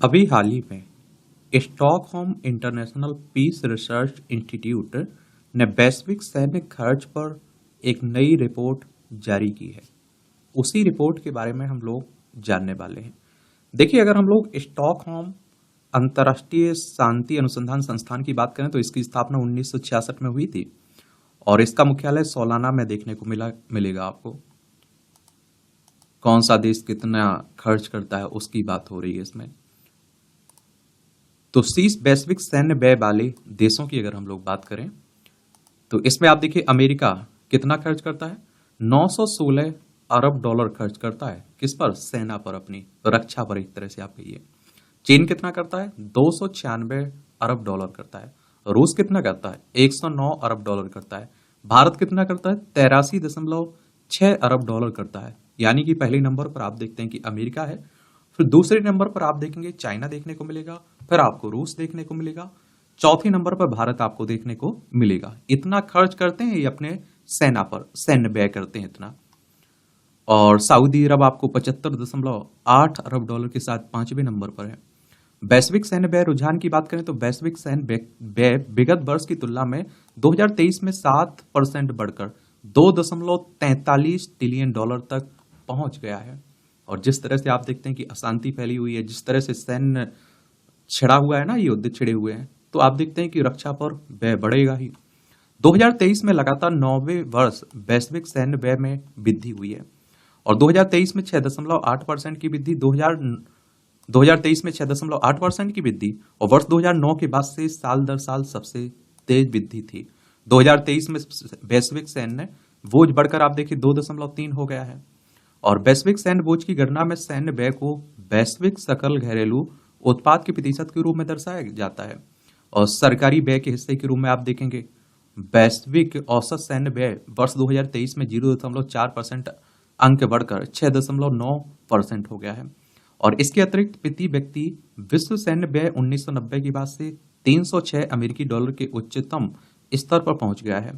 अभी हाल ही में Stockholm International Peace Research Institute ने वैश्विक सैन्य खर्च पर एक नई रिपोर्ट जारी की है। उसी रिपोर्ट के बारे में हम लोग जानने वाले हैं। देखिए, अगर हम लोग स्टॉकहोम अंतर्राष्ट्रीय शांति अनुसंधान संस्थान की बात करें तो इसकी स्थापना 1966 में हुई थी और इसका मुख्यालय सोलाना में देखने को मिलेगा आपको। कौन सा देश कितना खर्च करता है उसकी बात हो रही है इसमें। तो 30 वैश्विक सैन्य व्यय वाले देशों की अगर हम लोग बात करें तो इसमें आप देखिए, अमेरिका कितना खर्च करता है, 916 अरब डॉलर खर्च करता है। किस पर? सेना पर, अपनी रक्षा पर, एक तरह से आप कहिए। चीन कितना करता है? 296 अरब डॉलर करता है। रूस कितना करता है? 109 अरब डॉलर करता है। भारत कितना करता है? 83.6 अरब डॉलर करता है। यानी कि पहले नंबर पर आप देखते हैं कि अमेरिका है, फिर दूसरे नंबर पर आप देखेंगे चाइना देखने को मिलेगा, फिर आपको रूस देखने को मिलेगा, चौथे नंबर पर भारत आपको देखने को मिलेगा। इतना खर्च करते हैं ये अपने सेना पर, सैन्य व्यय करते हैं इतना। और सऊदी अरब आपको 75.8 अरब डॉलर के साथ 5वें नंबर पर है। वैश्विक सैन्य व्यय रुझान की बात करें तो वैश्विक सैन्य व्यय विगत वर्ष की तुलना में 2023 में 7% बढ़कर 2.43 ट्रिलियन डॉलर तक पहुंच गया है। और जिस तरह से आप देखते हैं कि अशांति फैली हुई है, जिस तरह से सैन्य छिड़ा हुआ है ना, युद्ध छिड़े हुए हैं, तो आप देखते हैं कि रक्षा पर व्यय बढ़ेगा ही। 2023 में लगातार 9वें वर्ष वैश्विक सैन्य व्यय में वृद्धि हुई है और 2023 में 6.8% की वृद्धि, 2023 में 6.8% की वृद्धि और वर्ष 2009 के बाद से साल दर साल सबसे तेज वृद्धि थी। 2023 में वैश्विक सैन्य बोझ बढ़कर आप देखिए 2.3 हो गया है। और वैश्विक सैन्य बोझ की गणना में सैन्य व्यय को वैश्विक सकल घरेलू उत्पाद के प्रतिशत के रूप में दर्शाया जाता है और सरकारी व्यय के हिस्से के रूप में आप देखेंगे वैश्विक औसत सैन्य व्यय वर्ष 2023 में 0.4% अंक बढ़कर 6.9% हो गया है। और इसके अतिरिक्त प्रति व्यक्ति विश्व सैन्य व्यय 1990 के बाद से 306 अमेरिकी डॉलर के उच्चतम स्तर पर पहुंच गया है।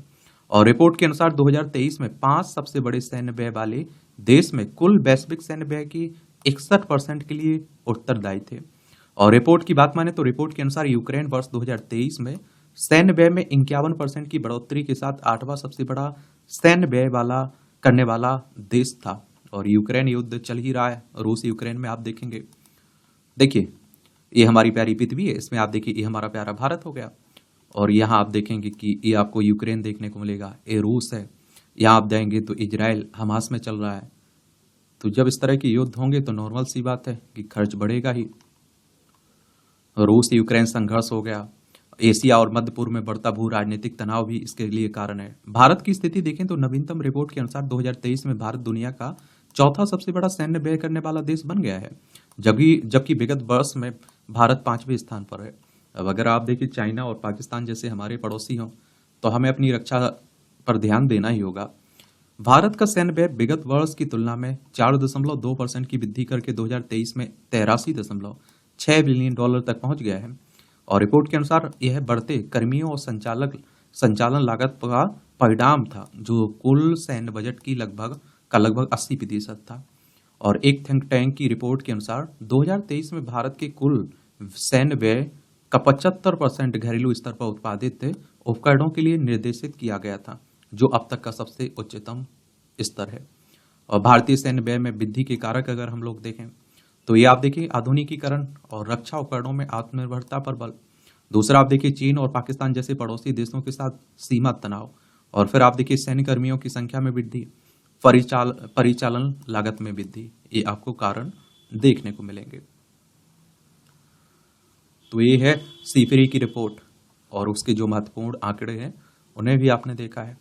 और रिपोर्ट के अनुसार 2023 में 5 सबसे बड़े सैन्य व्यय वाले देश में कुल वैश्विक सैन्य व्यय की 61% के लिए उत्तरदायी थे। और रिपोर्ट की बात माने तो रिपोर्ट के अनुसार यूक्रेन वर्ष 2023 में सैन्य व्यय में 51% की बढ़ोतरी के साथ 8वां सबसे बड़ा सैन्य व्यय करने वाला देश था। और यूक्रेन युद्ध चल ही रहा है, रूस यूक्रेन में आप देखेंगे। देखिए, ये हमारी प्यारी पृथ्वी है, इसमें आप देखिए ये हमारा प्यारा भारत हो गया और यहाँ आप देखेंगे कि ये आपको यूक्रेन देखने को मिलेगा, ये रूस है। यहाँ आप जाएंगे तो इजराइल हमास में चल रहा है। तो जब इस तरह के युद्ध होंगे तो नॉर्मल सी बात है कि खर्च बढ़ेगा ही। रूस यूक्रेन संघर्ष हो गया, एशिया और मध्य पूर्व में बढ़ता भू राजनीतिक तनाव भी इसके लिए कारण है। भारत की स्थिति देखें तो नवीनतम रिपोर्ट के अनुसार 2023 में भारत दुनिया का चौथा सबसे बड़ा सैन्य व्यय करने वाला देश बन गया है, जबकि विगत वर्ष में भारत 5वें स्थान पर है। अब अगर आप देखिए चाइना और पाकिस्तान जैसे हमारे पड़ोसी हों तो हमें अपनी रक्षा पर ध्यान देना ही होगा। भारत का सैन्य व्यय विगत वर्ष की तुलना में 4.2% की वृद्धि करके 2023 में 83.6 बिलियन डॉलर तक पहुंच गया है। और रिपोर्ट के अनुसार यह बढ़ते कर्मियों और संचालन लागत का परिणाम था, जो कुल सैन्य बजट की लगभग 80% था। और एक थिंक टैंक की रिपोर्ट के अनुसार 2023 में भारत के कुल सैन्य व्यय का 75% घरेलू स्तर पर उत्पादित उपकरणों के लिए निर्देशित किया गया था, जो अब तक का सबसे उच्चतम स्तर है। और भारतीय सैन्य व्यय में वृद्धि के कारक अगर हम लोग देखें तो ये आप देखिए आधुनिकीकरण और रक्षा उपकरणों में आत्मनिर्भरता पर बल। दूसरा आप देखिए चीन और पाकिस्तान जैसे पड़ोसी देशों के साथ सीमा तनाव। और फिर आप देखिए सैन्य कर्मियों की संख्या में वृद्धि, परिचालन लागत में वृद्धि, ये आपको कारण देखने को मिलेंगे। तो ये है सीफरी की रिपोर्ट और उसके जो महत्वपूर्ण आंकड़े हैं उन्हें भी आपने देखा है।